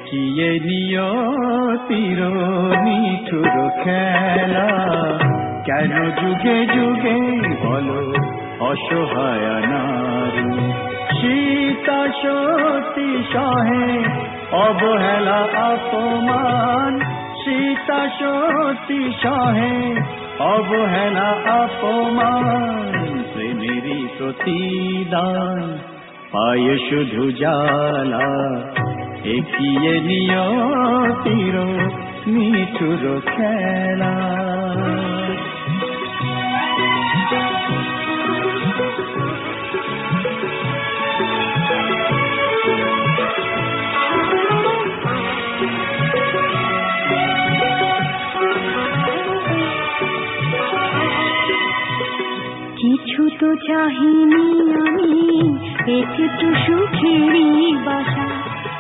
একিয়ে নিয়তির নিঠুর খেলা, কেন যুগে যুগে বলো অসহায় নারী। সীতা সতী সহে অবহেলা অপমান, সীতা সতী সহে অবহেলা অপমান। প্রেমেরই প্রতিদান পায় শুধু জ্বালা, একিয়ে নিয়তির নিঠুর খেলা। কিছু তো চাহিনি আমি, একটু সুখেরই বাসা,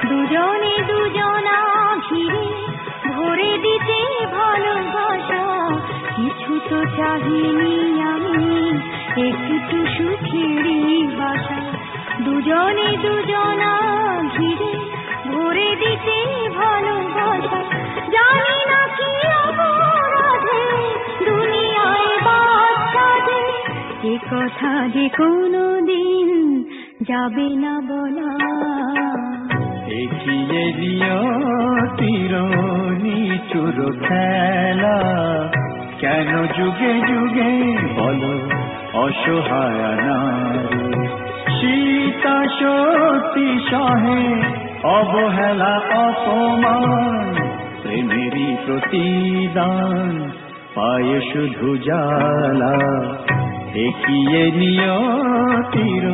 দুজনে দুজনা ঘিরে ভরে দিতে ভালোবাসা। কিছু তো চাহিনি আমি, একটু সুখেরই বাসা, দুজনে দুজনা ঘিরে ভরে দিতে ভালোবাসা। জানি না কি অপরাধে দুনিয়ায় বাচ্চাদের, এ কথা যে কোনো দিন যাবে না বলা। একিয়ে নিয়তির নিঠুর খেলা, কেন যুগে যুগে বলো অসহায় নারী। সীতা সতী সহে অবহেলা অপমান, প্রেমেরই প্রতিদান পায় শুধু জ্বালা। একিয়ে নিয়তির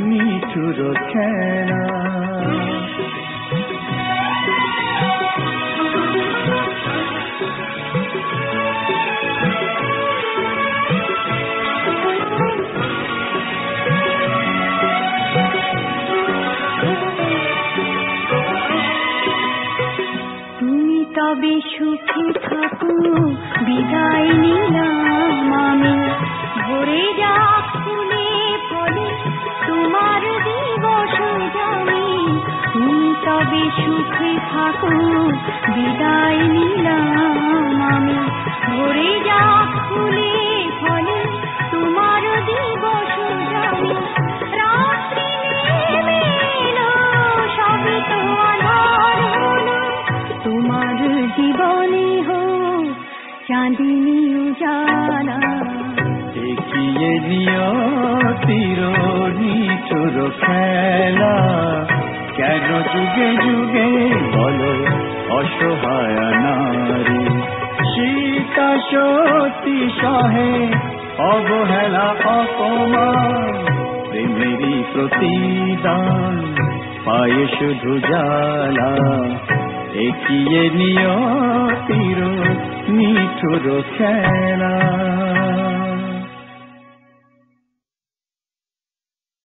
নিঠুর খেলা। তুমি তবে সুখে থাকো, বিদায় নিলাম আমি। ভরে যাক ফুলে ফলে তোমার দিবস জানি। তুমি তবে সুখে থাকো, বিদায় নিলাম আমি। ভরে যাক ফুলে ফলে তোমার দিবস জানি। রাত্রি নেমে এলো, সবই তো আঁধার হলো, তোমার জীবনে হোক চাঁদিনী উজালা। একিয়ে নিয়তির নিঠুর খেলা, কেন যুগে যুগে বলো অসহায় নারী। সীতা সতী সহে অবহেলা অপমান, প্রেমেরই প্রতিদান পায় শুধু জ্বালা। একিয়ে নিয়তির নিঠুর খেলা।